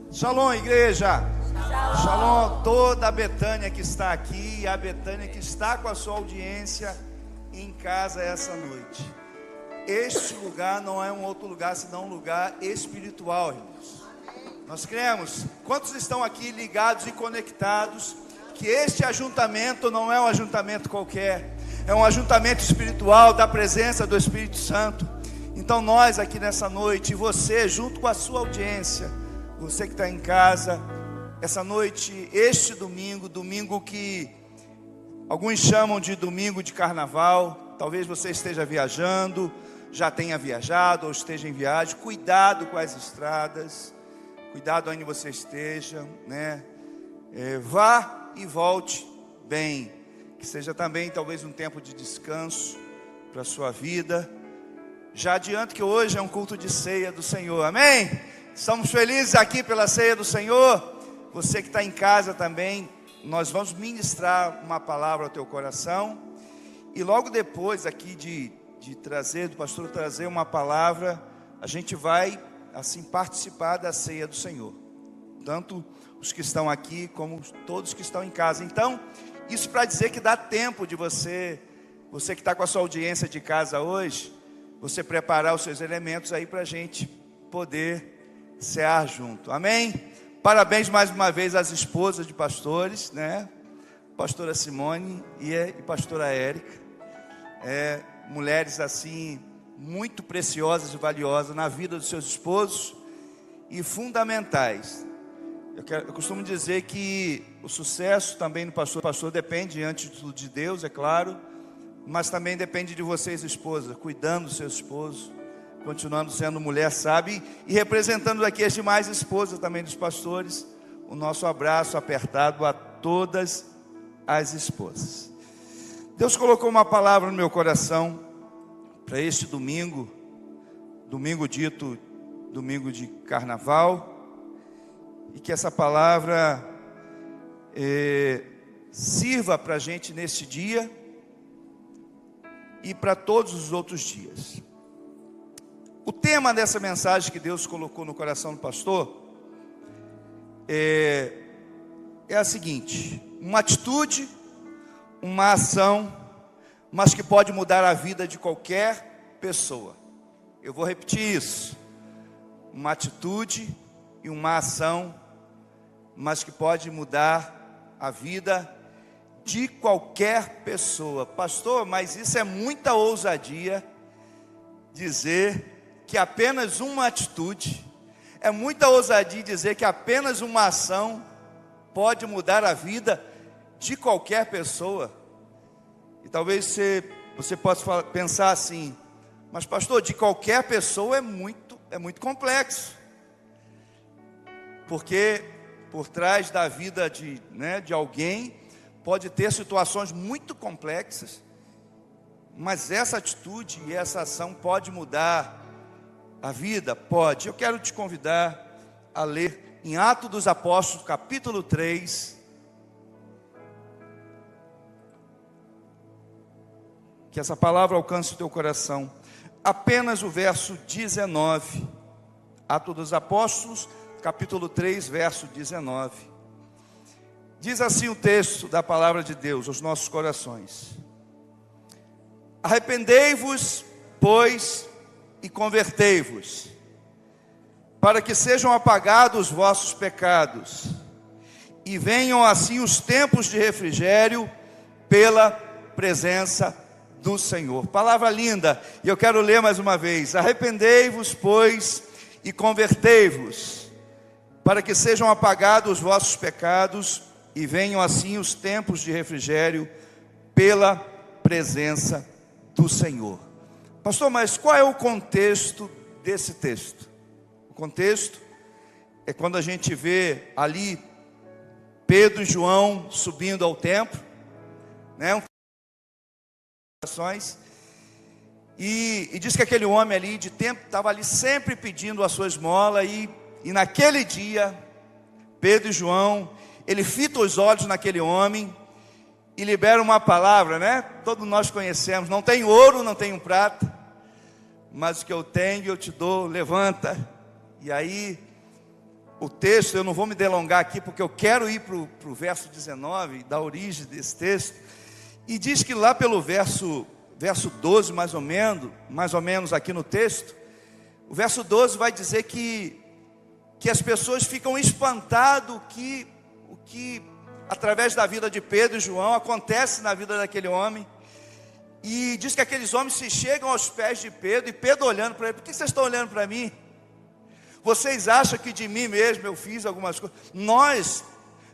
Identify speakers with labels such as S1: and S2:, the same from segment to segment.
S1: Shalom, igreja.
S2: Shalom.
S1: Shalom, toda a Betânia que está aqui e a Betânia que está com a sua audiência em casa essa noite. Este lugar não é um outro lugar senão um lugar espiritual, irmãos. Nós cremos, quantos estão aqui ligados e conectados, que este ajuntamento não é um ajuntamento qualquer, é um ajuntamento espiritual da presença do Espírito Santo. Então nós aqui nessa noite, e você junto com a sua audiência, você que está em casa, essa noite, este domingo, domingo que alguns chamam de domingo de carnaval, talvez você esteja viajando, já tenha viajado ou esteja em viagem, cuidado com as estradas, cuidado onde você esteja, né? Vá e volte bem, que seja também talvez um tempo de descanso para a sua vida. Já adianto que hoje é um culto de ceia do Senhor, amém? Estamos felizes aqui pela ceia do Senhor. Você que está em casa também, nós vamos ministrar uma palavra ao teu coração. E logo depois aqui do pastor trazer uma palavra, a gente vai assim participar da ceia do Senhor. Tanto os que estão aqui como todos que estão em casa. Então, isso para dizer que dá tempo de você que está com a sua audiência de casa hoje, você preparar os seus elementos aí para a gente poder cear junto, amém? Parabéns mais uma vez às esposas de pastores, né? Pastora Simone e pastora Érica, mulheres assim, muito preciosas e valiosas na vida dos seus esposos e fundamentais. Eu costumo dizer que o sucesso também do pastor depende antes de tudo de Deus, é claro, mas também depende de vocês, esposas, cuidando dos seus esposos, continuando sendo mulher sábia e representando aqui as demais esposas também dos pastores, o nosso abraço apertado a todas as esposas. Deus colocou uma palavra no meu coração para este domingo dito domingo de carnaval, e que essa palavra sirva para a gente nesse dia e para todos os outros dias. O tema dessa mensagem que Deus colocou no coração do pastor é a seguinte: uma atitude, uma ação, mas que pode mudar a vida de qualquer pessoa. Eu vou repetir isso: uma atitude e uma ação, mas que pode mudar a vida de qualquer pessoa. Pastor, mas isso é muita ousadia dizer que apenas uma atitude, é muita ousadia dizer que apenas uma ação pode mudar a vida de qualquer pessoa. E talvez você possa pensar assim: mas pastor, de qualquer pessoa é muito complexo, porque por trás da vida de alguém pode ter situações muito complexas, mas essa atitude e essa ação pode mudar a vida? Pode. Eu quero te convidar a ler em Atos dos Apóstolos, capítulo 3, que essa palavra alcance o teu coração. Apenas o verso 19. Atos dos Apóstolos, capítulo 3, verso 19. Diz assim o texto da palavra de Deus aos nossos corações: arrependei-vos, pois, e convertei-vos, para que sejam apagados os vossos pecados, e venham assim os tempos de refrigério pela presença do Senhor. Palavra linda, e eu quero ler mais uma vez: arrependei-vos, pois, e convertei-vos, para que sejam apagados os vossos pecados, e venham assim os tempos de refrigério pela presença do Senhor. Pastor, mas qual é o contexto desse texto? O contexto é quando a gente vê ali Pedro e João subindo ao templo, né? E diz que aquele homem ali de tempo estava ali sempre pedindo a sua esmola, e naquele dia Pedro e João, ele fita os olhos naquele homem e libera uma palavra, né? Todos nós conhecemos: não tenho ouro, não tenho prata, mas o que eu tenho eu te dou, levanta. E aí o texto, eu não vou me delongar aqui, porque eu quero ir para o verso 19, da origem desse texto, e diz que lá pelo verso 12, mais ou menos aqui no texto, o verso 12 vai dizer que as pessoas ficam espantadas o que através da vida de Pedro e João acontece na vida daquele homem. E diz que aqueles homens se chegam aos pés de Pedro, e Pedro olhando para ele: por que vocês estão olhando para mim? Vocês acham que de mim mesmo eu fiz algumas coisas?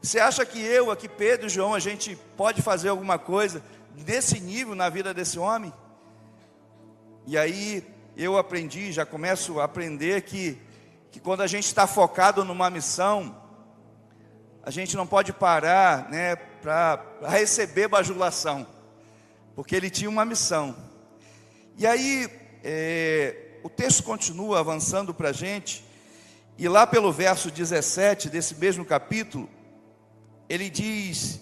S1: Você acha que eu, aqui Pedro e João, a gente pode fazer alguma coisa desse nível na vida desse homem? E aí eu aprendi, já começo a aprender que quando a gente está focado numa missão, a gente não pode parar, né, para receber bajulação, porque ele tinha uma missão. E aí o texto continua avançando para a gente, e lá pelo verso 17 desse mesmo capítulo, ele diz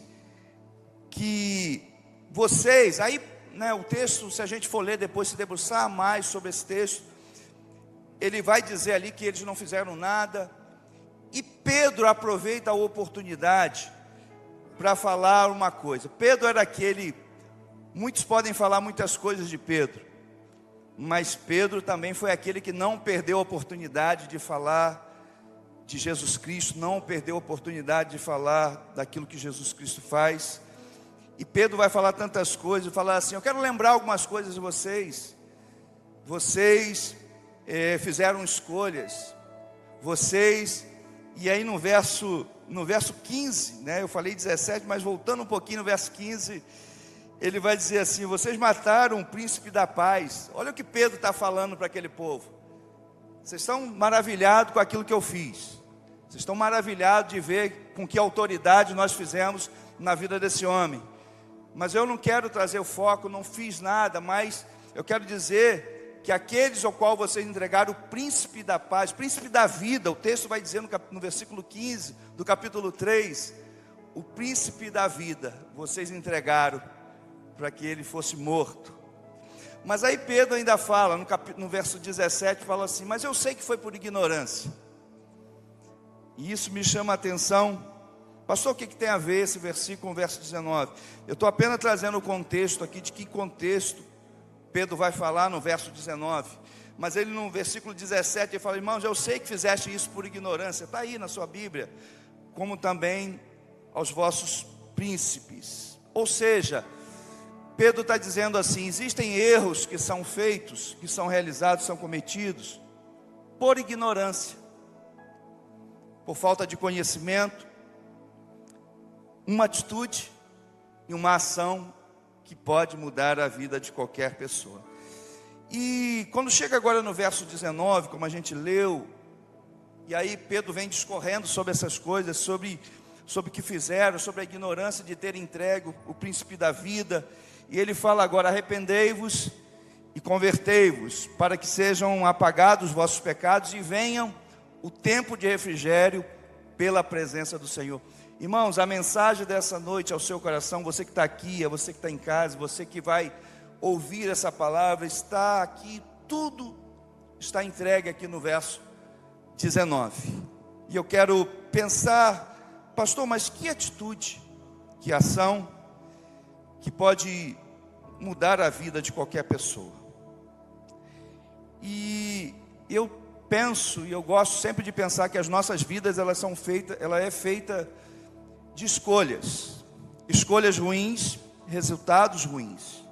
S1: que vocês, aí, né, o texto, se a gente for ler depois, se debruçar mais sobre esse texto, ele vai dizer ali que eles não fizeram nada, e Pedro aproveita a oportunidade para falar uma coisa. Pedro era aquele, muitos podem falar muitas coisas de Pedro, mas Pedro também foi aquele que não perdeu a oportunidade de falar de Jesus Cristo, não perdeu a oportunidade de falar daquilo que Jesus Cristo faz. E Pedro vai falar tantas coisas, falar assim: eu quero lembrar algumas coisas de vocês. Vocês fizeram escolhas, vocês, e aí no verso 15, né, eu falei 17, mas voltando um pouquinho no verso 15, ele vai dizer assim: vocês mataram o príncipe da paz. Olha o que Pedro está falando para aquele povo. Vocês estão maravilhados com aquilo que eu fiz, vocês estão maravilhados de ver com que autoridade nós fizemos na vida desse homem, mas eu não quero trazer o foco, não fiz nada, mas eu quero dizer que aqueles ao qual vocês entregaram o príncipe da paz, príncipe da vida, o texto vai dizer no versículo 15 do capítulo 3, o príncipe da vida, vocês entregaram para que ele fosse morto. Mas aí Pedro ainda fala, no verso 17, fala assim: mas eu sei que foi por ignorância. E isso me chama a atenção. Pastor, o que tem a ver esse versículo com o verso 19? Eu estou apenas trazendo o contexto aqui, de que contexto Pedro vai falar no verso 19. Mas ele no versículo 17, ele fala: irmãos, eu sei que fizeste isso por ignorância. Está aí na sua Bíblia. Como também aos vossos príncipes. Ou seja, Pedro está dizendo assim: existem erros que são feitos, que são realizados, são cometidos por ignorância, por falta de conhecimento, uma atitude e uma ação que pode mudar a vida de qualquer pessoa. E quando chega agora no verso 19, como a gente leu, e aí Pedro vem discorrendo sobre essas coisas, sobre o que fizeram, sobre a ignorância de ter entregue o príncipe da vida, e ele fala agora: arrependei-vos e convertei-vos, para que sejam apagados os vossos pecados e venham o tempo de refrigério pela presença do Senhor. Irmãos, a mensagem dessa noite ao seu coração, você que está aqui, você que está em casa, você que vai ouvir essa palavra, está aqui, tudo está entregue aqui no verso 19. E eu quero pensar: pastor, mas que atitude, que ação que pode mudar a vida de qualquer pessoa? E eu penso, e eu gosto sempre de pensar que as nossas vidas, ela é feita de escolhas ruins, resultados ruins,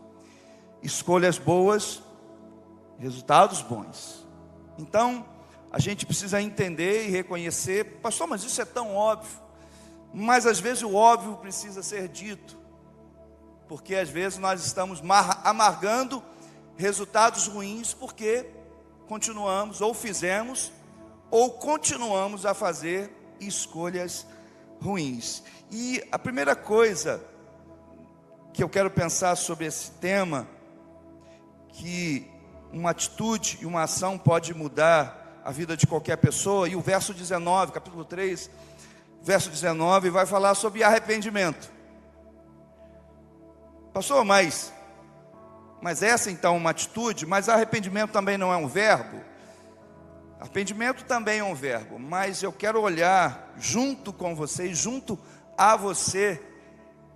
S1: escolhas boas, resultados bons. Então a gente precisa entender e reconhecer: pastor, mas isso é tão óbvio. Mas às vezes o óbvio precisa ser dito, porque às vezes nós estamos amargando resultados ruins, porque continuamos, ou fizemos, ou continuamos a fazer escolhas ruins. E a primeira coisa que eu quero pensar sobre esse tema, que uma atitude e uma ação pode mudar a vida de qualquer pessoa, e o verso 19, capítulo 3, verso 19, vai falar sobre arrependimento. Pastor, mas essa então é uma atitude, mas arrependimento também não é um verbo? Arrependimento também é um verbo, mas eu quero olhar junto com vocês, junto a você,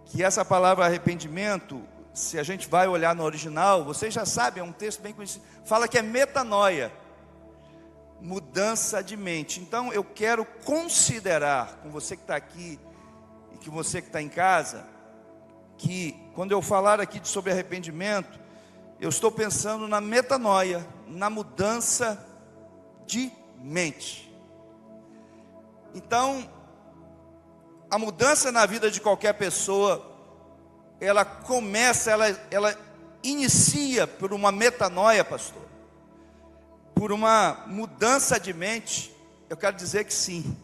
S1: que essa palavra arrependimento, se a gente vai olhar no original, vocês já sabem, é um texto bem conhecido, fala que é metanoia, mudança de mente. Então eu quero considerar, com você que está aqui, e que você que está em casa, que quando eu falar aqui sobre arrependimento, eu estou pensando na metanoia, na mudança de mente. Então, a mudança na vida de qualquer pessoa, ela começa, ela inicia por uma metanoia, pastor. Por uma mudança de mente. Eu quero dizer que sim.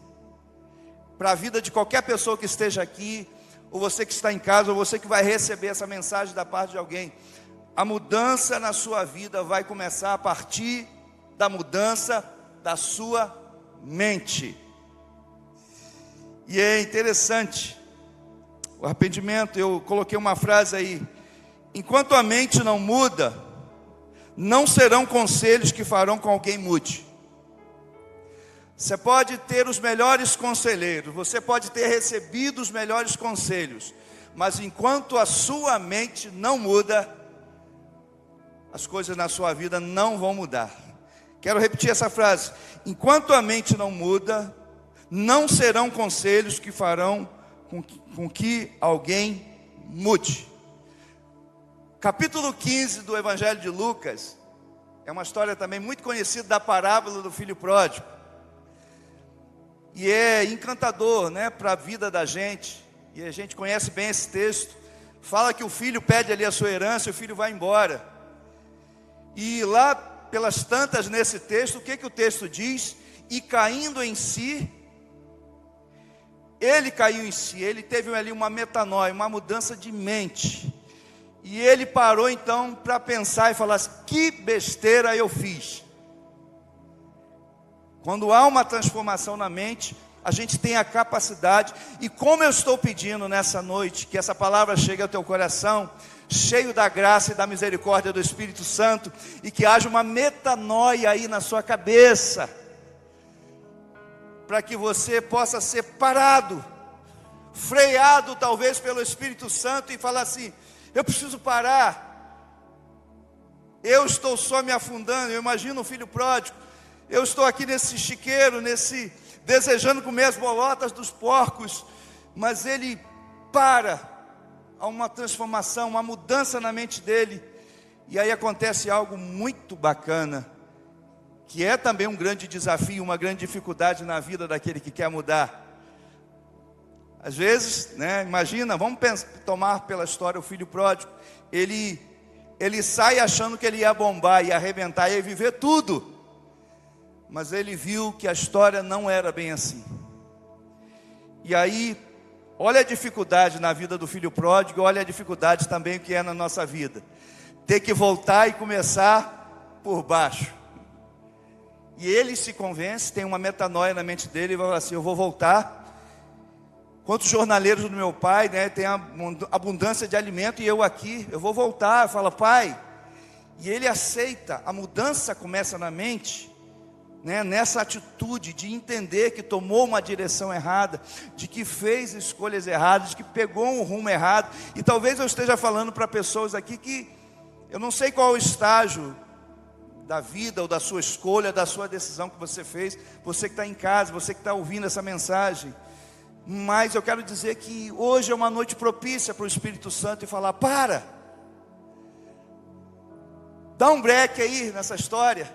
S1: Para a vida de qualquer pessoa que esteja aqui, ou você que está em casa, ou você que vai receber essa mensagem da parte de alguém, a mudança na sua vida vai começar a partir da mudança da sua mente. E é interessante, o arrependimento, eu coloquei uma frase aí: enquanto a mente não muda, não serão conselhos que farão com alguém mude. Você pode ter os melhores conselheiros, você pode ter recebido os melhores conselhos, mas enquanto a sua mente não muda, as coisas na sua vida não vão mudar. Quero repetir essa frase: enquanto a mente não muda, não serão conselhos que farão com que alguém mude. Capítulo 15 do Evangelho de Lucas, é uma história também muito conhecida da parábola do filho pródigo. E é encantador, né, para a vida da gente. E a gente conhece bem esse texto. Fala que o filho pede ali a sua herança e o filho vai embora. E lá pelas tantas nesse texto, o que o texto diz? E caindo em si, ele caiu em si, ele teve ali uma metanoia, uma mudança de mente. E ele parou então para pensar e falar assim: que besteira eu fiz. Quando há uma transformação na mente, a gente tem a capacidade, e como eu estou pedindo nessa noite, que essa palavra chegue ao teu coração, cheio da graça e da misericórdia do Espírito Santo, e que haja uma metanoia aí na sua cabeça, para que você possa ser parado, freado talvez pelo Espírito Santo, e falar assim: eu preciso parar, eu estou só me afundando. Eu imagino o filho pródigo, eu estou aqui nesse chiqueiro, desejando comer as bolotas dos porcos, mas ele para, há uma transformação, uma mudança na mente dele, e aí acontece algo muito bacana, que é também um grande desafio, uma grande dificuldade na vida daquele que quer mudar. Às vezes, né, imagina, vamos tomar pela história o filho pródigo, ele sai achando que ele ia bombar, ia arrebentar, ia viver tudo, mas ele viu que a história não era bem assim. E aí, olha a dificuldade na vida do filho pródigo, olha a dificuldade também que é na nossa vida, ter que voltar e começar por baixo. E ele se convence, tem uma metanoia na mente dele, e vai falar assim: eu vou voltar. Quantos jornaleiros do meu pai, né, tem abundância de alimento, e eu aqui, eu vou voltar. Fala: pai. E ele aceita, a mudança começa na mente, né, nessa atitude de entender que tomou uma direção errada, de que fez escolhas erradas, de que pegou um rumo errado. E talvez eu esteja falando para pessoas aqui que eu não sei qual o estágio da vida, ou da sua escolha, da sua decisão que você fez, você que está em casa, você que está ouvindo essa mensagem, mas eu quero dizer que hoje é uma noite propícia para o Espírito Santo e falar: para, dá um break aí nessa história,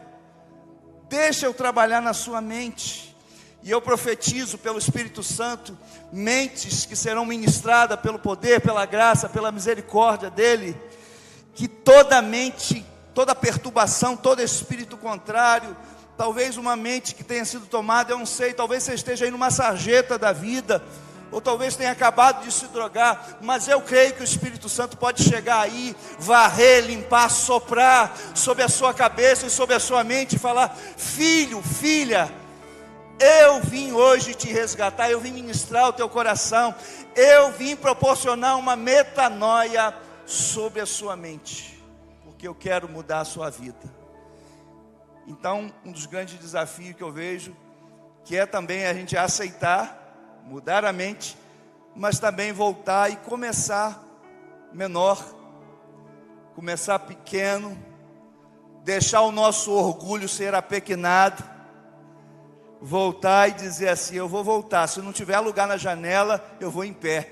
S1: deixa eu trabalhar na sua mente. E eu profetizo pelo Espírito Santo, mentes que serão ministradas pelo poder, pela graça, pela misericórdia dEle, que toda mente, toda perturbação, todo espírito contrário, talvez uma mente que tenha sido tomada, eu não sei, talvez você esteja aí numa sarjeta da vida, ou talvez tenha acabado de se drogar, mas eu creio que o Espírito Santo pode chegar aí, varrer, limpar, soprar sobre a sua cabeça e sobre a sua mente e falar: filho, filha, eu vim hoje te resgatar, eu vim ministrar o teu coração, eu vim proporcionar uma metanoia sobre a sua mente, porque eu quero mudar a sua vida. Então, um dos grandes desafios que eu vejo, que é também a gente aceitar, mudar a mente, mas também voltar e começar menor, começar pequeno, deixar o nosso orgulho ser apequenado, voltar e dizer assim: eu vou voltar, se não tiver lugar na janela, eu vou em pé.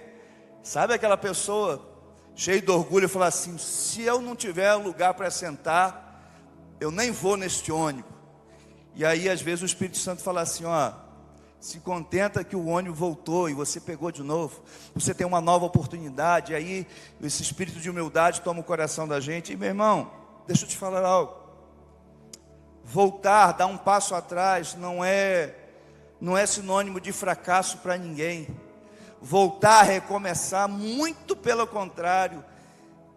S1: Sabe aquela pessoa cheia de orgulho e falar assim: se eu não tiver lugar para sentar, eu nem vou neste ônibus. E aí às vezes o Espírito Santo fala assim: ó, se contenta que o ônibus voltou e você pegou de novo, você tem uma nova oportunidade. E aí esse espírito de humildade toma o coração da gente. E meu irmão, deixa eu te falar algo, voltar, dar um passo atrás não é sinônimo de fracasso para ninguém. Voltar, recomeçar, muito pelo contrário,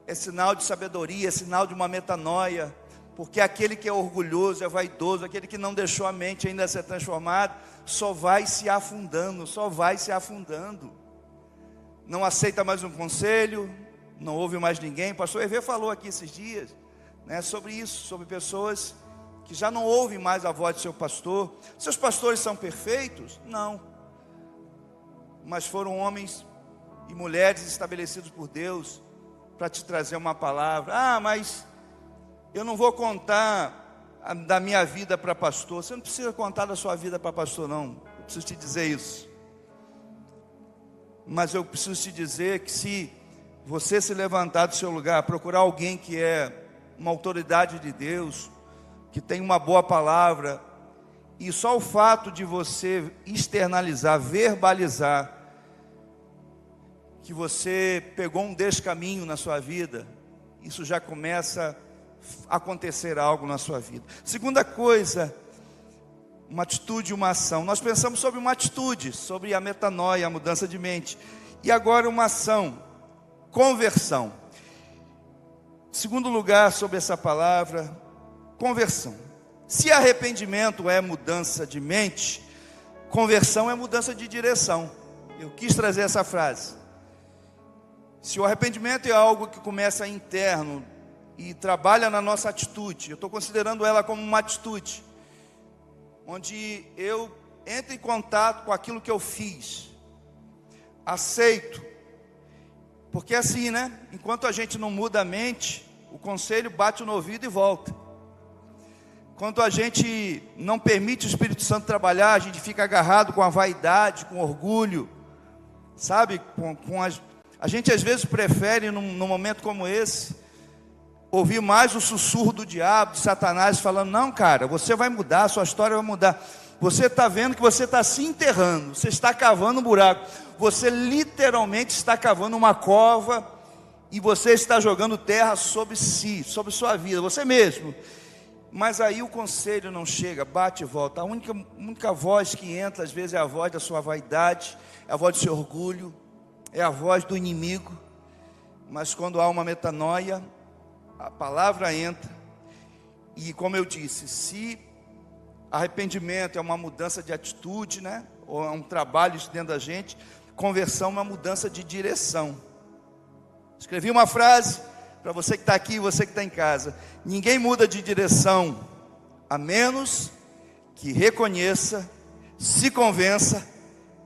S1: é sinal de sabedoria, é sinal de uma metanoia. Porque aquele que é orgulhoso, é vaidoso, aquele que não deixou a mente ainda ser transformado, só vai se afundando, só vai se afundando. Não aceita mais um conselho, não ouve mais ninguém. O pastor Hervé falou aqui esses dias, né, sobre isso, sobre pessoas que já não ouvem mais a voz do seu pastor. Seus pastores são perfeitos? Não. Mas foram homens e mulheres estabelecidos por Deus para te trazer uma palavra. Ah, mas eu não vou contar da minha vida para pastor. Você não precisa contar da sua vida para pastor, não. Eu preciso te dizer isso. Mas eu preciso te dizer que se você se levantar do seu lugar, procurar alguém que é uma autoridade de Deus, que tem uma boa palavra, e só o fato de você externalizar, verbalizar, que você pegou um descaminho na sua vida, isso já começa a acontecer algo na sua vida. Segunda coisa, uma atitude, uma ação. Nós pensamos sobre uma atitude, sobre a metanoia, a mudança de mente. E agora uma ação, conversão. Segundo lugar sobre essa palavra, conversão. Se arrependimento é mudança de mente, conversão é mudança de direção. Eu quis trazer essa frase. Se o arrependimento é algo que começa interno e trabalha na nossa atitude, eu estou considerando ela como uma atitude, onde eu entro em contato com aquilo que eu fiz, aceito, porque assim, né? Enquanto a gente não muda a mente, o conselho bate no ouvido e volta. Quando a gente não permite o Espírito Santo trabalhar, a gente fica agarrado com a vaidade, com orgulho, sabe? A gente às vezes prefere, num momento como esse, ouvir mais o sussurro do diabo, de Satanás, falando: não, cara, você vai mudar, a sua história vai mudar. Você está vendo que você está se enterrando, você está cavando um buraco, você literalmente está cavando uma cova, e você está jogando terra sobre si, sobre sua vida, você mesmo. Mas aí o conselho não chega, bate e volta. A única voz que entra às vezes é a voz da sua vaidade, é a voz do seu orgulho, é a voz do inimigo. Mas quando há uma metanoia, a palavra entra. E como eu disse, se arrependimento é uma mudança de atitude, né, ou é um trabalho dentro da gente, conversão é uma mudança de direção. Escrevi uma frase para você que está aqui e você que está em casa: ninguém muda de direção a menos que reconheça, se convença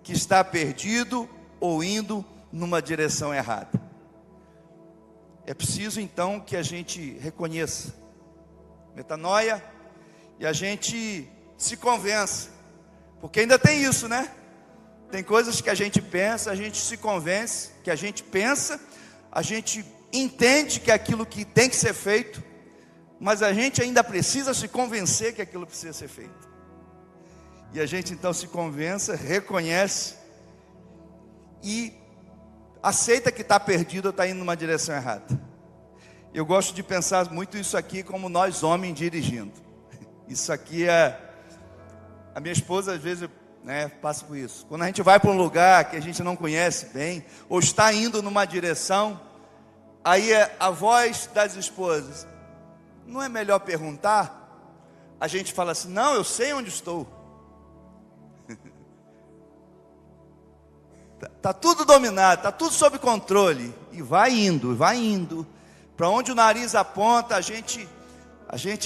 S1: que está perdido ou indo numa direção errada. É preciso então que a gente reconheça metanoia e a gente se convença, porque ainda tem isso, né? Tem coisas que a gente pensa, a gente se convence, que a gente pensa, a gente entende que é aquilo que tem que ser feito, mas a gente ainda precisa se convencer que aquilo precisa ser feito. E a gente então se convença, reconhece e aceita que está perdido ou está indo numa direção errada. Eu gosto de pensar muito isso aqui como nós homens dirigindo. Isso aqui é... A minha esposa às vezes, né, passa por isso. Quando a gente vai para um lugar que a gente não conhece bem, ou está indo numa direção, aí é a voz das esposas: não é melhor perguntar? A gente fala assim: não, eu sei onde estou. Está tudo dominado, está tudo sob controle. E vai indo. Para onde o nariz aponta, a gente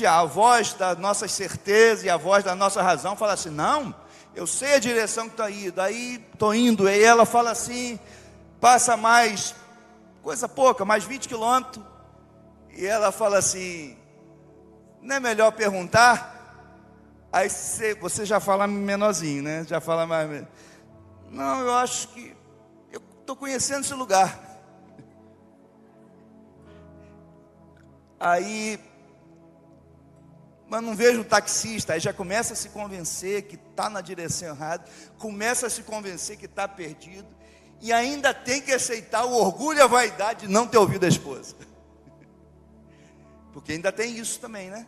S1: a voz das nossas certezas e a voz da nossa razão fala assim, não, eu sei a direção que está indo, aí estou indo, e ela fala assim, passa mais, coisa pouca, mais 20 quilômetros, e ela fala assim, não é melhor perguntar? Aí você já fala menorzinho, né? Já fala mais, não, eu acho que, eu estou conhecendo esse lugar. Aí, mas não vejo o taxista, aí já começa a se convencer que está na direção errada, começa a se convencer que está perdido, e ainda tem que aceitar o orgulho e a vaidade de não ter ouvido a esposa. Porque ainda tem isso também, né?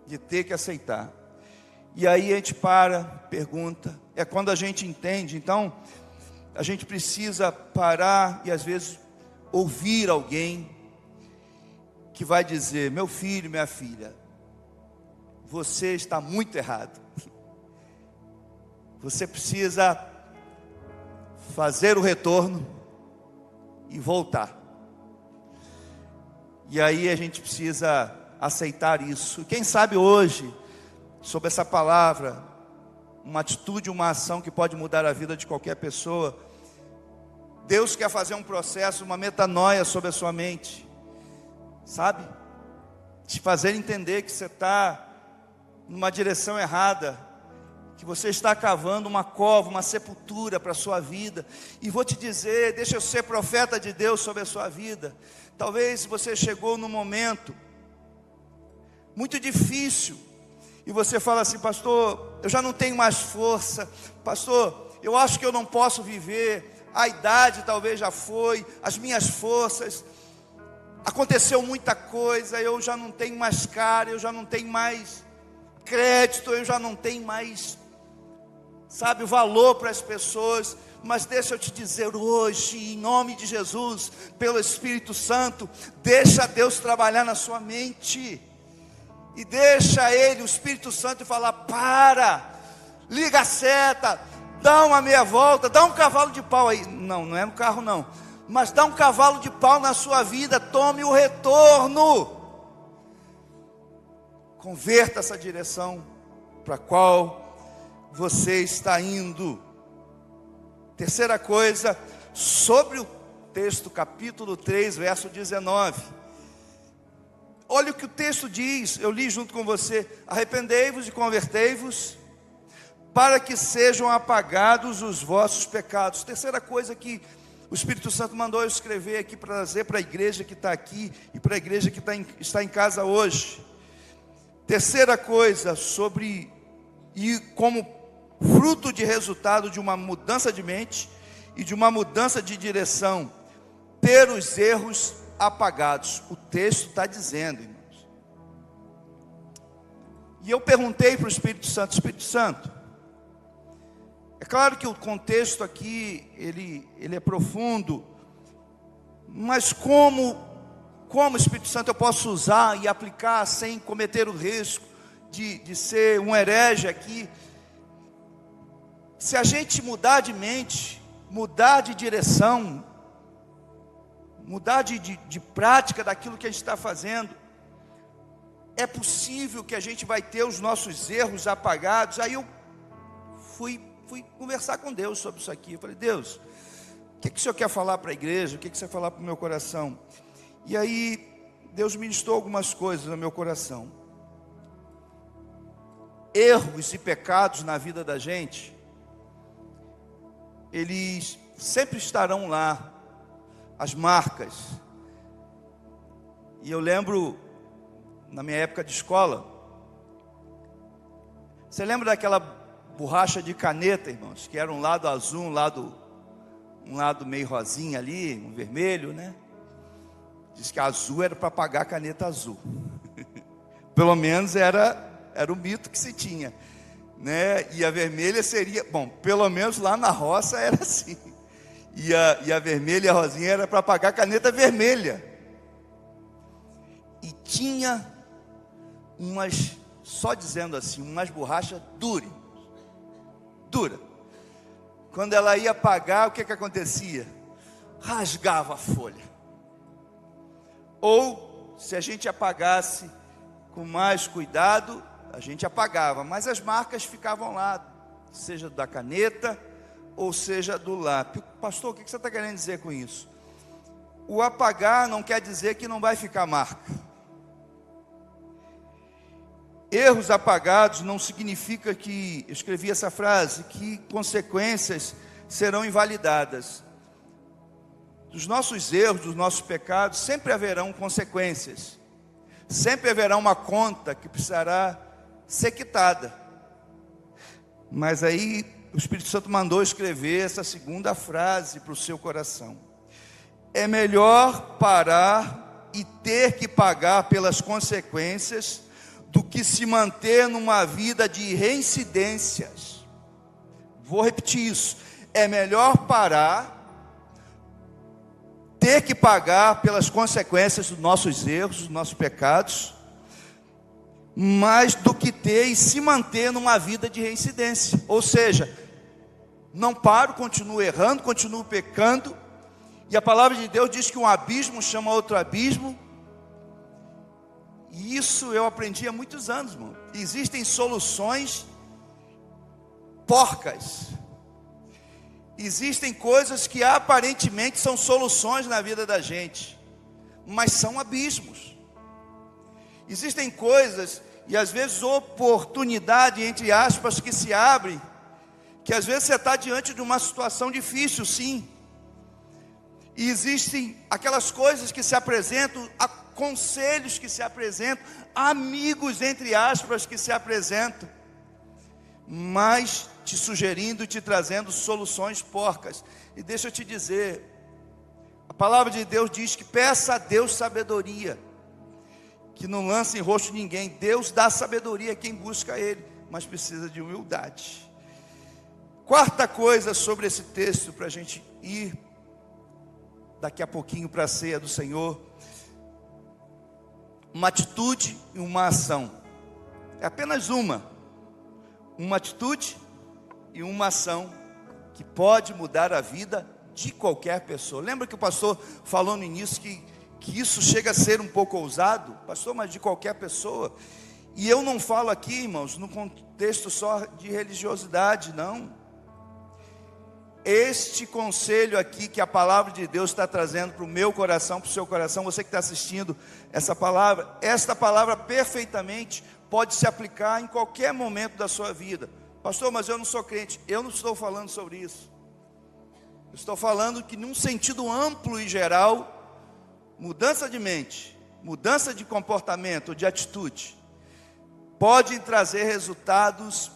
S1: De ter que aceitar. E aí a gente pergunta, é quando a gente entende, então, a gente precisa parar e às vezes ouvir alguém que vai dizer, meu filho, minha filha, você está muito errado. Você precisa fazer o retorno e voltar. E aí a gente precisa aceitar isso. Quem sabe hoje, sobre essa palavra, uma atitude, uma ação que pode mudar a vida de qualquer pessoa. Deus quer fazer um processo, uma metanoia sobre a sua mente, sabe? Te fazer entender que você está numa direção errada, que você está cavando uma cova, uma sepultura para a sua vida. E vou te dizer, deixa eu ser profeta de Deus sobre a sua vida. Talvez você chegou num momento muito difícil, e você fala assim, pastor, eu já não tenho mais força, pastor, eu acho que eu não posso viver, a idade talvez já foi, as minhas forças, aconteceu muita coisa, eu já não tenho mais cara, eu já não tenho mais crédito, eu já não tenho mais, sabe, valor para as pessoas. Mas deixa eu te dizer hoje, em nome de Jesus, pelo Espírito Santo, deixa Deus trabalhar na sua mente, e deixa Ele, o Espírito Santo, falar, liga a seta, dá uma meia volta, dá um cavalo de pau aí, não é um carro não, mas dá um cavalo de pau na sua vida, tome o retorno, converta essa direção para a qual você está indo. Terceira coisa, sobre o texto, capítulo 3, verso 19. Olha o que o texto diz, eu li junto com você. Arrependei-vos e convertei-vos, para que sejam apagados os vossos pecados. Terceira coisa que o Espírito Santo mandou eu escrever aqui, para trazer para a igreja que está aqui, e para a igreja que está em casa hoje. Terceira coisa, e como fruto de resultado de uma mudança de mente e de uma mudança de direção, ter os erros apagados. O texto está dizendo, irmãos. E eu perguntei para o Espírito Santo, é claro que o contexto aqui, ele é profundo, mas como Espírito Santo eu posso usar e aplicar sem cometer o risco de ser um herege aqui? Se a gente mudar de mente, mudar de direção, mudar de prática daquilo que a gente está fazendo, é possível que a gente vai ter os nossos erros apagados. Aí eu fui conversar com Deus sobre isso aqui. Eu falei, Deus, o que o Senhor quer falar para a igreja? O que você quer falar para o meu coração? E aí Deus ministrou algumas coisas no meu coração. Erros e pecados na vida da gente, eles sempre estarão lá, as marcas. E eu lembro, na minha época de escola, você lembra daquela borracha de caneta, irmãos, que era um lado azul, um lado meio rosinha ali, um vermelho, né? Diz que a azul era para apagar a caneta azul. Pelo menos era o mito que se tinha, né? E a vermelha seria, bom, pelo menos lá na roça era assim. E a vermelha e a rosinha era para apagar a caneta vermelha. E tinha umas, só dizendo assim, umas borrachas duras. Quando ela ia apagar, o que acontecia? Rasgava a folha. Ou, se a gente apagasse, com mais cuidado, a gente apagava, mas as marcas ficavam lá, seja da caneta ou seja do lápis. Pastor, o que você está querendo dizer com isso? O apagar não quer dizer que não vai ficar marca. Erros apagados não significa que, eu escrevi essa frase, que consequências serão invalidadas. Dos nossos erros, dos nossos pecados, sempre haverão consequências. Sempre haverá uma conta que precisará ser quitada. Mas aí o Espírito Santo mandou escrever essa segunda frase para o seu coração. É melhor parar e ter que pagar pelas consequências do que se manter numa vida de reincidências. Vou repetir isso. É melhor parar, ter que pagar pelas consequências dos nossos erros, dos nossos pecados, mais do que ter e se manter numa vida de reincidência. Ou seja, não paro, continuo errando, continuo pecando, e a palavra de Deus diz que um abismo chama outro abismo, e isso eu aprendi há muitos anos, irmão. Existem soluções porcas. Existem coisas que aparentemente são soluções na vida da gente, mas são abismos. Existem coisas e às vezes oportunidade, entre aspas, que se abre, que às vezes você está diante de uma situação difícil, sim. E existem aquelas coisas que se apresentam, conselhos que se apresentam, amigos, entre aspas, que se apresentam, mas te sugerindo e te trazendo soluções porcas. E deixa eu te dizer, a palavra de Deus diz que peça a Deus sabedoria, que não lança em rosto de ninguém. Deus dá sabedoria a quem busca Ele, mas precisa de humildade. Quarta coisa sobre esse texto, para a gente ir daqui a pouquinho para a ceia do Senhor: uma atitude e uma ação. É apenas uma atitude e uma ação que pode mudar a vida de qualquer pessoa. Lembra que o pastor falou no início que isso chega a ser um pouco ousado? Pastor, mas de qualquer pessoa. E eu não falo aqui, irmãos, no contexto só de religiosidade, não. Este conselho aqui que a palavra de Deus está trazendo para o meu coração, para o seu coração, você que está assistindo essa palavra, esta palavra perfeitamente pode se aplicar em qualquer momento da sua vida. Pastor, mas eu não sou crente. Eu não estou falando sobre isso. Eu estou falando que num sentido amplo e geral, mudança de mente, mudança de comportamento, de atitude, pode trazer resultados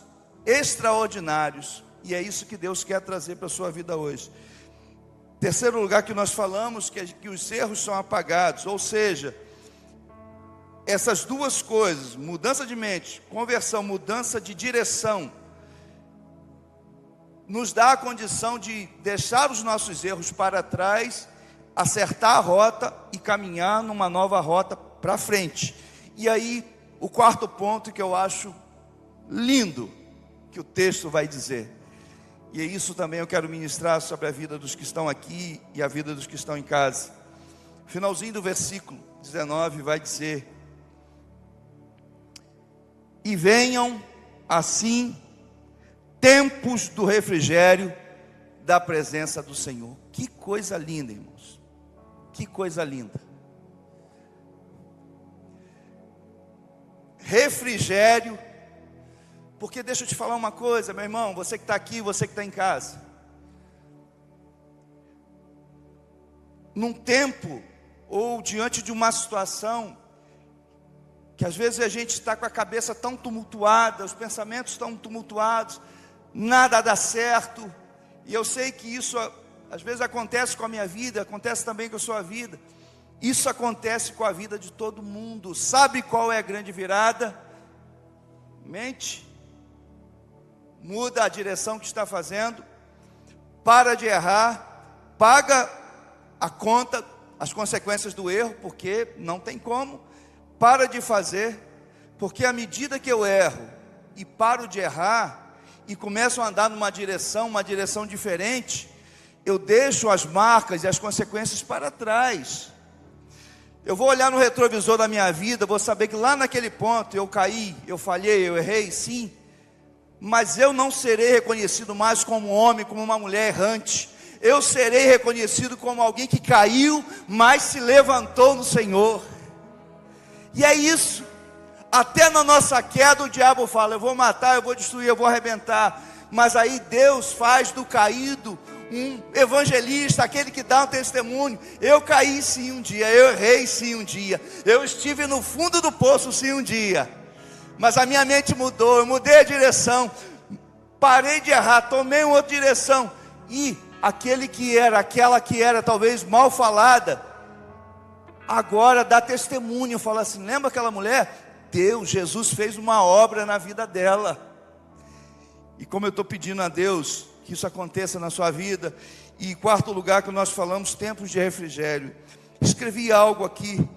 S1: extraordinários. E é isso que Deus quer trazer para a sua vida hoje. Terceiro lugar que nós falamos, que os erros são apagados. Ou seja, essas duas coisas, mudança de mente, conversão, mudança de direção, nos dá a condição de deixar os nossos erros para trás, acertar a rota e caminhar numa nova rota para frente. E aí, o quarto ponto que eu acho lindo, que o texto vai dizer, e é isso também eu quero ministrar sobre a vida dos que estão aqui e a vida dos que estão em casa. Finalzinho do versículo 19 vai dizer: e venham assim tempos do refrigério da presença do Senhor. Que coisa linda, irmãos. Que coisa linda. Refrigério. Porque deixa eu te falar uma coisa, meu irmão, você que está aqui, você que está em casa. Num tempo, ou diante de uma situação, que às vezes a gente está com a cabeça tão tumultuada, os pensamentos tão tumultuados, nada dá certo, e eu sei que isso às vezes acontece com a minha vida, acontece também com a sua vida, isso acontece com a vida de todo mundo. Sabe qual é a grande virada? Mente, muda a direção que está fazendo, para de errar, paga a conta, as consequências do erro, porque não tem como, para de fazer, porque à medida que eu erro e paro de errar e começo a andar numa direção diferente, eu deixo as marcas e as consequências para trás. Eu vou olhar no retrovisor da minha vida, vou saber que lá naquele ponto eu caí, eu falhei, eu errei, sim. Mas eu não serei reconhecido mais como um homem, como uma mulher errante. Eu serei reconhecido como alguém que caiu, mas se levantou no Senhor. E é isso. Até na nossa queda o diabo fala: eu vou matar, eu vou destruir, eu vou arrebentar. Mas aí Deus faz do caído um evangelista, aquele que dá um testemunho. Eu caí sim um dia, eu errei sim um dia, eu estive no fundo do poço sim um dia, mas a minha mente mudou, eu mudei a direção, parei de errar, tomei uma outra direção, e aquela que era talvez mal falada, agora dá testemunho, fala assim: lembra aquela mulher? Jesus fez uma obra na vida dela. E como eu estou pedindo a Deus que isso aconteça na sua vida. E em quarto lugar, que nós falamos, tempos de refrigério. Escrevi algo aqui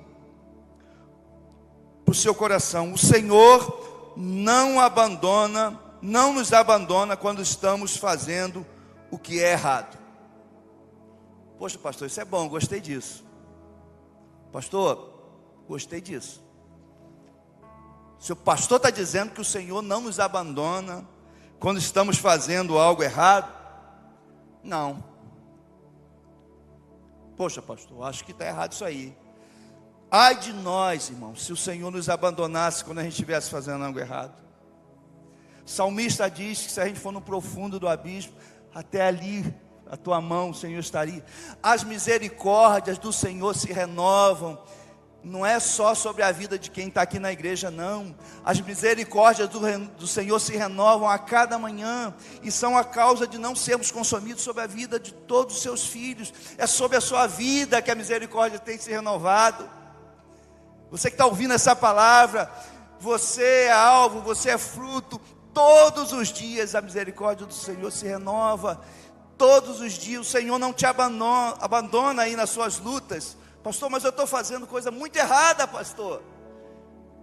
S1: para o seu coração: o Senhor não nos abandona quando estamos fazendo o que é errado. Poxa, pastor, isso é bom, gostei disso. Pastor, gostei disso. Se o pastor está dizendo que o Senhor não nos abandona quando estamos fazendo algo errado, não. Poxa, pastor, acho que está errado isso aí. Ai de nós, irmãos, se o Senhor nos abandonasse quando a gente estivesse fazendo algo errado. O salmista diz que se a gente for no profundo do abismo, até ali a tua mão, Senhor, estaria. As misericórdias do Senhor se renovam. Não é só sobre a vida de quem está aqui na igreja, não. As misericórdias do Senhor se renovam a cada manhã, e são a causa de não sermos consumidos sobre a vida de todos os seus filhos. É sobre a sua vida que a misericórdia tem se renovado. Você que está ouvindo essa palavra, você é alvo, você é fruto. Todos os dias a misericórdia do Senhor se renova. Todos os dias o Senhor não te abandona aí nas suas lutas. Pastor, mas eu estou fazendo coisa muito errada, pastor.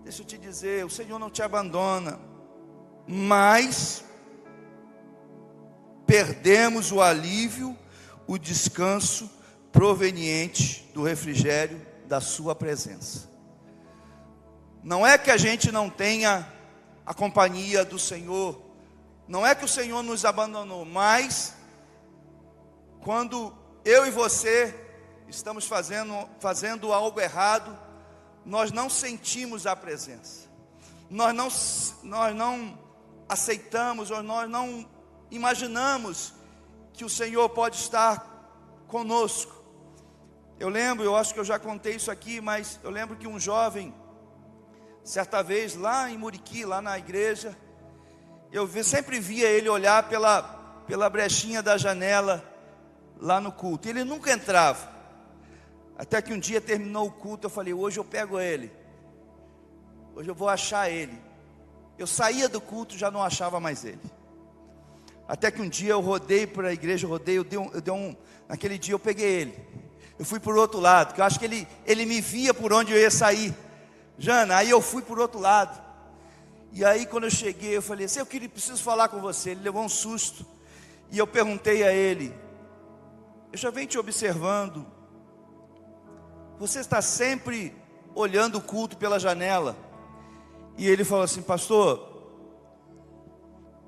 S1: Deixa eu te dizer, o Senhor não te abandona, mas perdemos o alívio, o descanso proveniente do refrigério da sua presença. Não é que a gente não tenha a companhia do Senhor, não é que o Senhor nos abandonou, mas quando eu e você estamos fazendo algo errado, nós não sentimos a presença, nós não aceitamos, ou nós não imaginamos que o Senhor pode estar conosco. Eu acho que eu já contei isso aqui, mas eu lembro que um jovem, certa vez lá em Muriqui, lá na igreja, eu sempre via ele olhar pela brechinha da janela lá no culto, ele nunca entrava. Até que um dia terminou o culto, eu falei: hoje eu pego ele, hoje eu vou achar ele. Eu saía do culto, já não achava mais ele. Até que um dia eu rodei para a igreja, naquele dia eu peguei ele. Eu fui por outro lado, porque eu acho que ele me via por onde eu ia sair. Jana, aí eu fui por outro lado. E aí quando eu cheguei, eu falei assim: preciso falar com você. Ele levou um susto. E eu perguntei a ele: eu já venho te observando, você está sempre olhando o culto pela janela. E ele falou assim: pastor,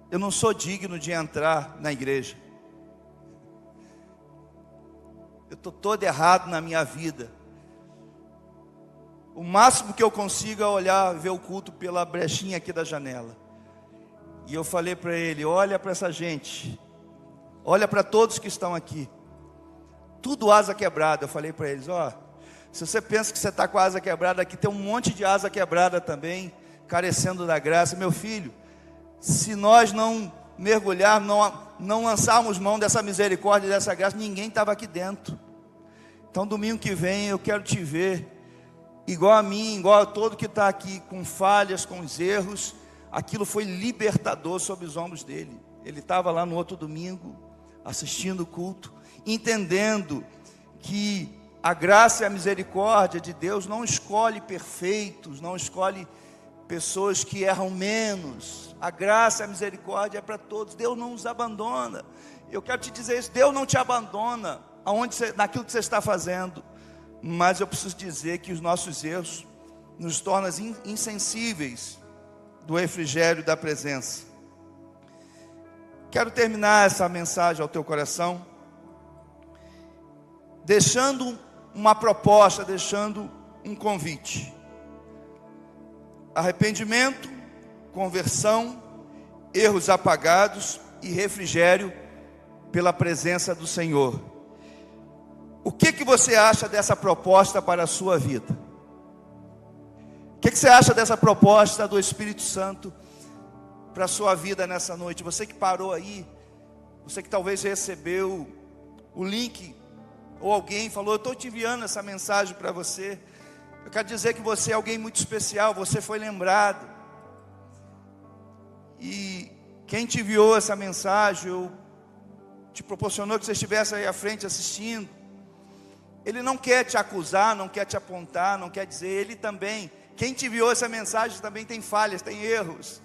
S1: eu não sou digno de entrar na igreja. Eu estou todo errado na minha vida. O máximo que eu consigo é olhar, ver o culto pela brechinha aqui da janela. E eu falei para ele: olha para essa gente, olha para todos que estão aqui, tudo asa quebrada. Eu falei para eles: se você pensa que você está com a asa quebrada, aqui tem um monte de asa quebrada também, carecendo da graça. Meu filho, se nós não mergulharmos, não lançarmos mão dessa misericórdia, dessa graça, ninguém estava aqui dentro. Então domingo que vem eu quero te ver igual a mim, igual a todo que está aqui, com falhas, com os erros. Aquilo foi libertador sobre os ombros dele. Ele estava lá no outro domingo, assistindo o culto, entendendo que a graça e a misericórdia de Deus não escolhe perfeitos, não escolhe pessoas que erram menos. A graça e a misericórdia é para todos. Deus não nos abandona. Eu quero te dizer isso: Deus não te abandona naquilo que você está fazendo. mas eu preciso dizer que os nossos erros nos tornam insensíveis do refrigério da presença. Quero terminar essa mensagem ao teu coração, deixando uma proposta, deixando um convite. Arrependimento, conversão, erros apagados e refrigério pela presença do Senhor. O que você acha dessa proposta para a sua vida? O que você acha dessa proposta do Espírito Santo para a sua vida nessa noite? Você que parou aí, você que talvez recebeu o link, ou alguém falou, eu estou te enviando essa mensagem para você. Eu quero dizer que você é alguém muito especial, você foi lembrado. E quem te enviou essa mensagem, te proporcionou que você estivesse aí à frente assistindo, ele não quer te acusar, não quer te apontar, não quer dizer, ele também, quem te enviou essa mensagem também tem falhas, tem erros.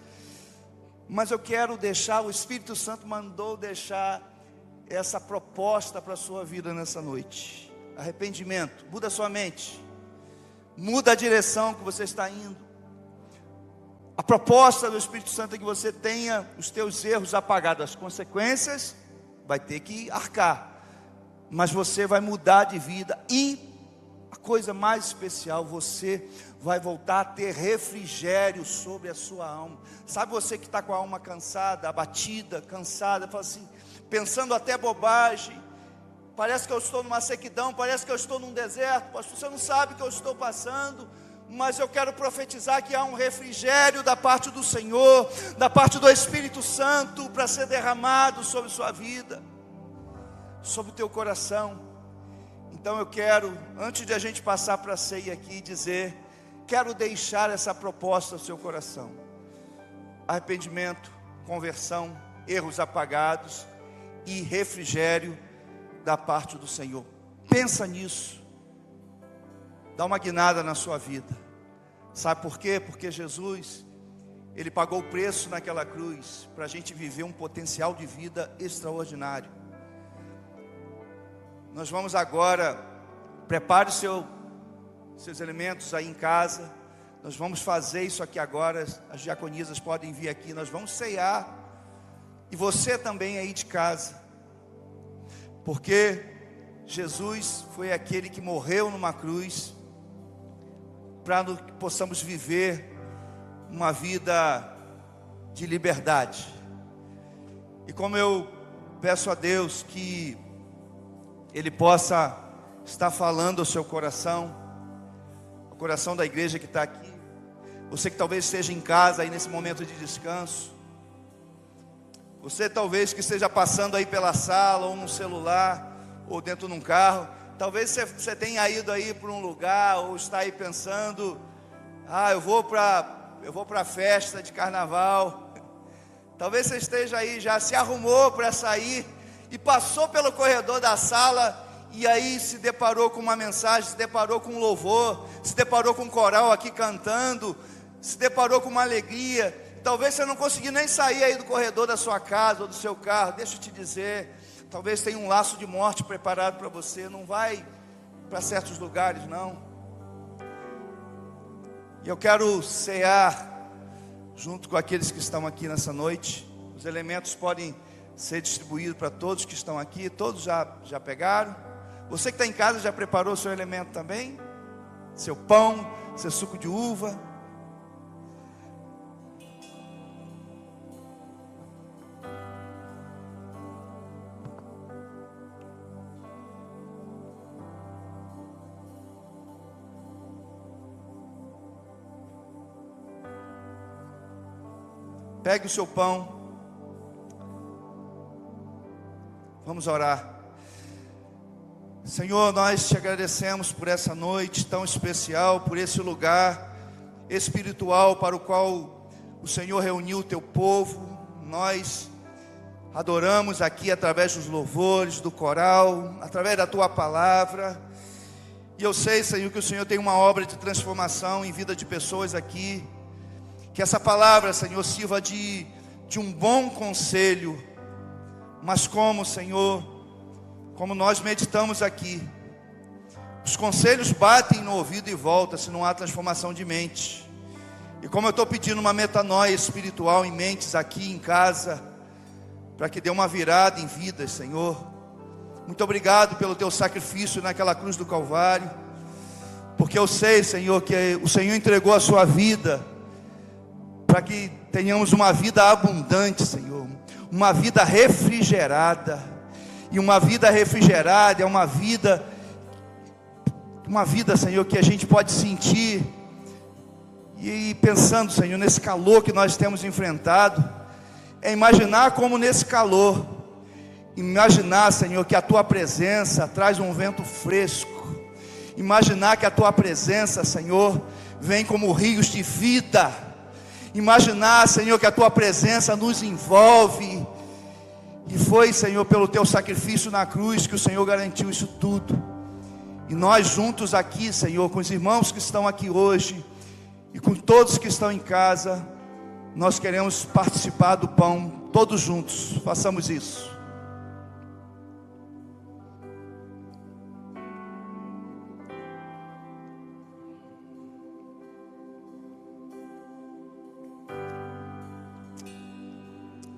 S1: Mas eu quero deixar, o Espírito Santo mandou deixar essa proposta para a sua vida nessa noite. Arrependimento, muda a sua mente, muda a direção que você está indo. A proposta do Espírito Santo é que você tenha os teus erros apagados. As consequências vai ter que arcar, mas você vai mudar de vida. E a coisa mais especial, você vai voltar a ter refrigério sobre a sua alma. Sabe você que está com a alma cansada, abatida, cansada, fala assim, pensando até bobagem, parece que eu estou numa sequidão, parece que eu estou num deserto, pastor, você não sabe o que eu estou passando, mas eu quero profetizar que há um refrigério da parte do Senhor, da parte do Espírito Santo, para ser derramado sobre sua vida, sobre o teu coração. Então eu quero, antes de a gente passar para a ceia aqui, dizer, quero deixar essa proposta ao seu coração. Arrependimento, conversão, erros apagados e refrigério da parte do Senhor. Pensa nisso. Dá uma guinada na sua vida. Sabe por quê? Porque Jesus, Ele pagou o preço naquela cruz para a gente viver um potencial de vida extraordinário. Nós vamos agora, prepare seus elementos aí em casa. Nós vamos fazer isso aqui agora. As diaconisas podem vir aqui. Nós vamos ceiar. E você também aí de casa. Porque Jesus foi aquele que morreu numa cruz para que possamos viver uma vida de liberdade. E como eu peço a Deus que Ele possa estar falando ao seu coração, ao coração da igreja que está aqui, você que talvez esteja em casa aí nesse momento de descanso, você talvez que esteja passando aí pela sala, ou no celular, ou dentro de um carro, talvez você tenha ido aí para um lugar, ou está aí pensando, eu vou para a festa de carnaval. Talvez você esteja aí, já se arrumou para sair, e passou pelo corredor da sala, e aí se deparou com uma mensagem, se deparou com um louvor, se deparou com um coral aqui cantando, se deparou com uma alegria. Talvez você não conseguiu nem sair aí do corredor da sua casa ou do seu carro. Deixa eu te dizer, talvez tenha um laço de morte preparado para você. Não vai para certos lugares, não. E eu quero cear junto com aqueles que estão aqui nessa noite. Os elementos podem ser distribuídos para todos que estão aqui. Todos já pegaram. Você que está em casa já preparou o seu elemento também? Seu pão, seu suco de uva. Pegue o seu pão. Vamos orar. Senhor, nós te agradecemos por essa noite tão especial, por esse lugar espiritual para o qual o Senhor reuniu o teu povo. Nós adoramos aqui através dos louvores, do coral, através da tua palavra. E eu sei, Senhor, que o Senhor tem uma obra de transformação em vida de pessoas aqui. Que essa palavra, Senhor, sirva de um bom conselho. Mas como, Senhor, como nós meditamos aqui, Os conselhos batem no ouvido e voltam se não há transformação de mente. E como eu estou pedindo uma metanoia espiritual em mentes aqui em casa, para que dê uma virada em vidas, Senhor. Muito obrigado pelo teu sacrifício naquela cruz do Calvário, porque eu sei, Senhor, que o Senhor entregou a sua vida, para que tenhamos uma vida abundante, Senhor, uma vida refrigerada. E uma vida refrigerada é uma vida, Senhor, que a gente pode sentir. E pensando, Senhor, nesse calor que nós temos enfrentado, é imaginar como nesse calor, imaginar, Senhor, que a tua presença traz um vento fresco, imaginar que a tua presença, Senhor, vem como rios de vida, imaginar, Senhor, que a tua presença nos envolve. E foi, Senhor, pelo teu sacrifício na cruz que o Senhor garantiu isso tudo. E nós juntos aqui, Senhor, com os irmãos que estão aqui hoje e com todos que estão em casa, nós queremos participar do pão todos juntos. Façamos isso.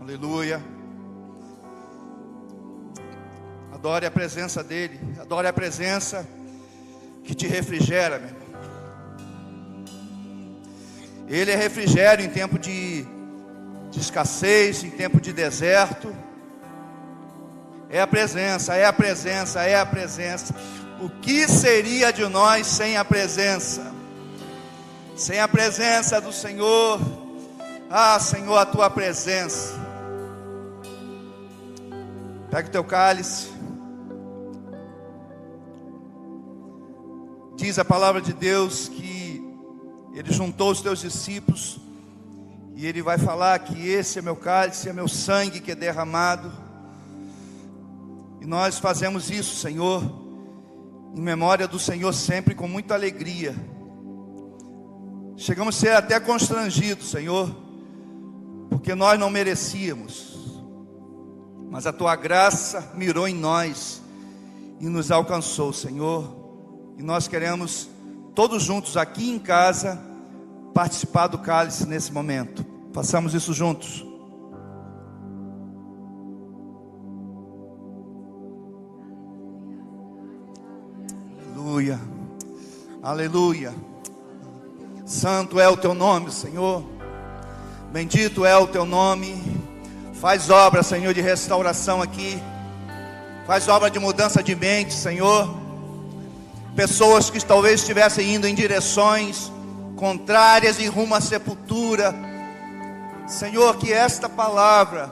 S1: Aleluia. Adore a presença dEle. Adore a presença que te refrigera, meu irmão. Ele é refrigério em tempo de escassez, em tempo de deserto. É a presença, é a presença, é a presença. O que seria de nós sem a presença? Sem a presença do Senhor. Ah, Senhor, a tua presença. Pega o teu cálice. Diz a palavra de Deus que Ele juntou os teus discípulos e Ele vai falar que esse é meu cálice, é meu sangue que é derramado. E nós fazemos isso, Senhor, em memória do Senhor sempre com muita alegria. Chegamos a ser até constrangidos, Senhor, porque nós não merecíamos, mas a tua graça mirou em nós e nos alcançou, Senhor. E nós queremos, todos juntos aqui em casa, participar do cálice nesse momento. Façamos isso juntos. Aleluia. Aleluia. Santo é o teu nome, Senhor. Bendito é o teu nome. Faz obra, Senhor, de restauração aqui. Faz obra de mudança de mente, Senhor. Pessoas que talvez estivessem indo em direções contrárias e rumo à sepultura. Senhor, que esta palavra,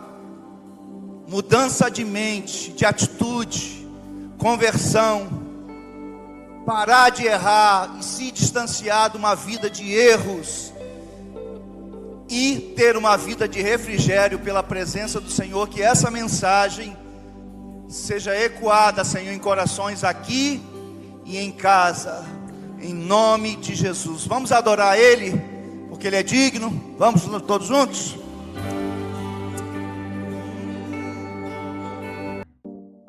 S1: mudança de mente, de atitude, conversão, parar de errar e se distanciar de uma vida de erros e ter uma vida de refrigério pela presença do Senhor. Que essa mensagem seja ecoada, Senhor, em corações aqui e em casa, em nome de Jesus. Vamos adorar Ele, porque Ele é digno. Vamos todos juntos?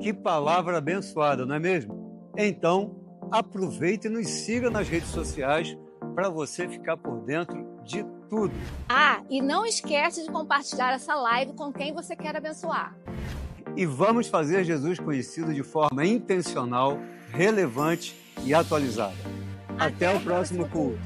S2: Que palavra abençoada, não é mesmo? Então, aproveite e nos siga nas redes sociais para você ficar por dentro de tudo.
S3: Ah, e não esquece de compartilhar essa live com quem você quer abençoar.
S2: E vamos fazer Jesus conhecido de forma intencional, relevante e atualizada. Até o próximo culto.